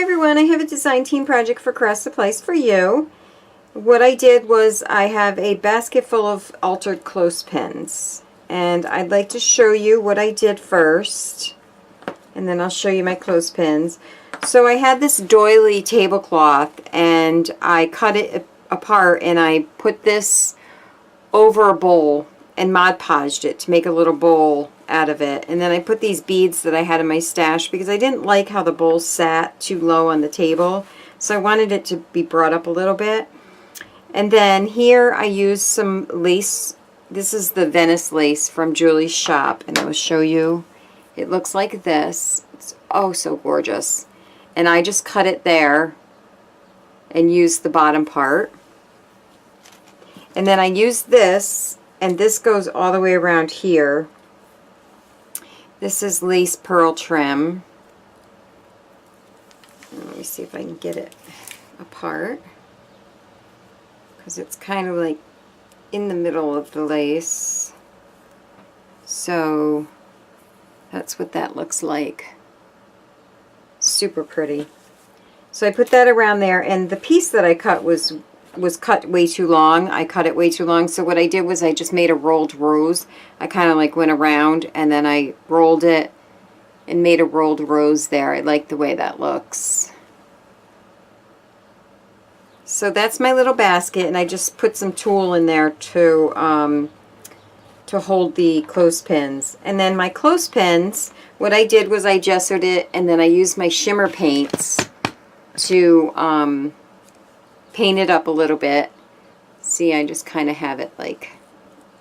everyone, I have a design team project for KS4U. What I did was I have a basket full of altered clothespins, and I'd like to show you what I did first, and then I'll show you my clothespins. So I had this doily tablecloth, and I cut it apart, and I put this over a bowl and Mod Podged it to make a little bowl out of it. And then I put these beads that I had in my stash because I didn't like how the bowl sat too low on the table, so I wanted it to be brought up a little bit. And then here I used some lace. This is the Venice lace from Julie's shop, and I'll show you. It looks like this. It's oh so gorgeous. And I just cut it there and used the bottom part. And then I used this, and this goes all the way around here. This is lace pearl trim. Let me see if I can get it apart, because it's kind of like in the middle of the lace. So that's what that looks like. Super pretty. So I put that around there, and the piece that I cut was cut way too long. I cut it way too long, so what I did was I just made a rolled rose. I kind of like went around and then I rolled it and made a rolled rose there. I like the way that looks. So that's my little basket, and I just put some tulle in there to hold the clothespins. And then my clothespins, what I did was I gessoed it, and then I used my shimmer paints to paint it up a little bit. See, I just kind of have it like,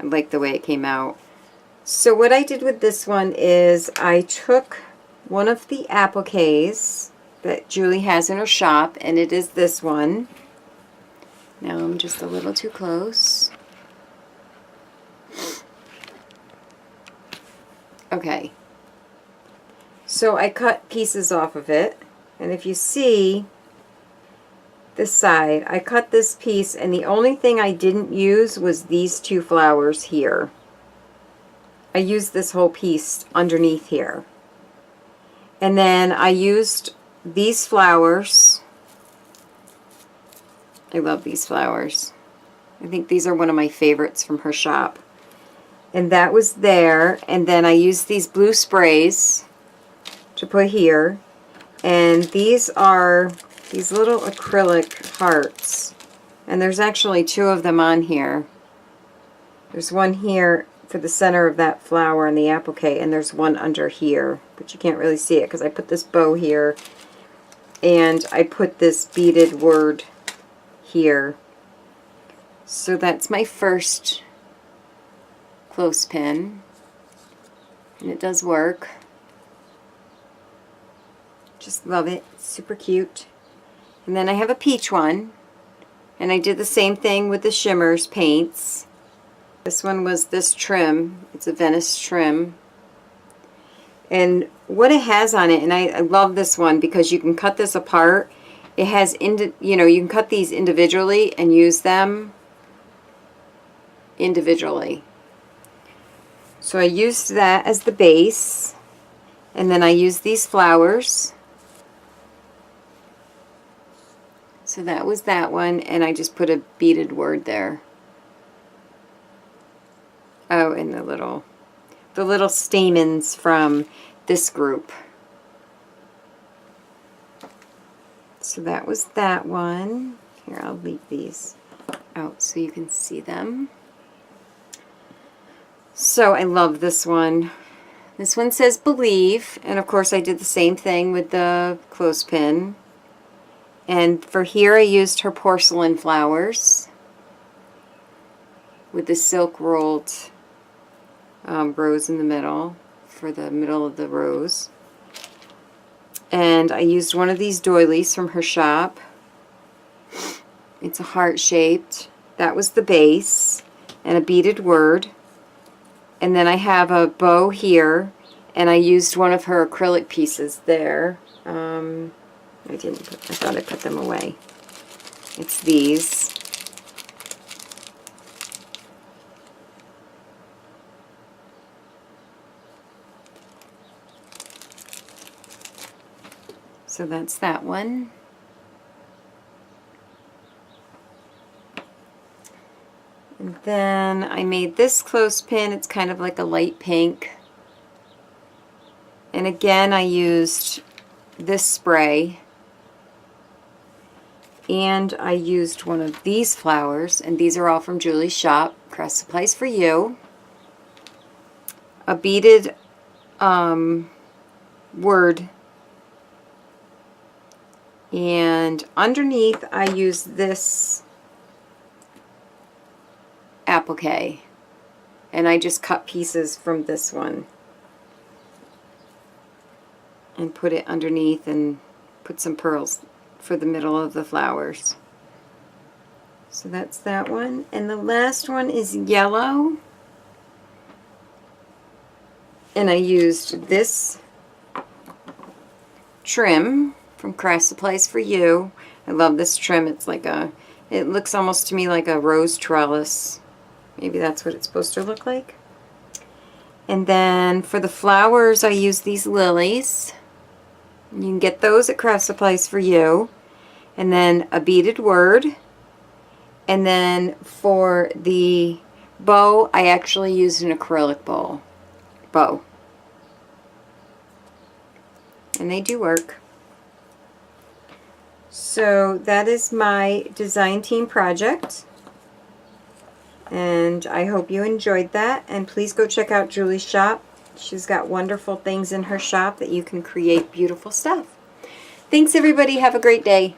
I like the way it came out. So what I did with this one is I took one of the appliques that Julie has in her shop, and it is this one. Now I'm just a little too close. Okay. So I cut pieces off of it, and if you see this side, I cut this piece, and the only thing I didn't use was these two flowers here. I used this whole piece underneath here. And then I used these flowers. I love these flowers. I think these are one of my favorites from her shop. And that was there. And then I used these blue sprays to put here. And these are these little acrylic hearts, and there's actually two of them on here. There's one here for the center of that flower in the applique, and there's one under here, but you can't really see it because I put this bow here and I put this beaded word here. So that's my first clothespin, and it does work. Just love it. It's super cute. And then I have a peach one, and I did the same thing with the shimmers paints. This one was this trim. It's a Venice trim. And what it has on it, and I love this one because you can cut this apart. It has, you know, you can cut these individually and use them individually. So I used that as the base, and then I used these flowers. So that was that one, and I just put a beaded word there. Oh, and the little stamens from this group. So that was that one. Here, I'll leave these out so you can see them. So I love this one. This one says Believe, and of course I did the same thing with the clothespin. And for here I used her porcelain flowers with the silk rolled rose in the middle for the middle of the rose. And I used one of these doilies from her shop. It's a heart shaped. That was the base, and a beaded word. And then I have a bow here, and I used one of her acrylic pieces there. I thought I put them away. It's these. So that's that one. And then I made this clothespin. It's kind of like a light pink. And again, I used this spray. And I used one of these flowers. And these are all from Julie's shop. Crafts Supplies for You. A beaded word. And underneath, I used this applique, and I just cut pieces from this one and put it underneath and put some pearls for the middle of the flowers. So that's that one. And the last one is yellow, and I used this trim from Crafts Supplies for You. I love this trim. It's like it looks almost to me like a rose trellis. Maybe that's what it's supposed to look like. And then for the flowers, I use these lilies. You can get those at Craft Supplies for You. And then a beaded word. And then for the bow, I actually used an acrylic bow. And they do work. So that is my design team project. And I hope you enjoyed that. And please go check out Julie's shop. She's got wonderful things in her shop that you can create beautiful stuff. Thanks, everybody. Have a great day.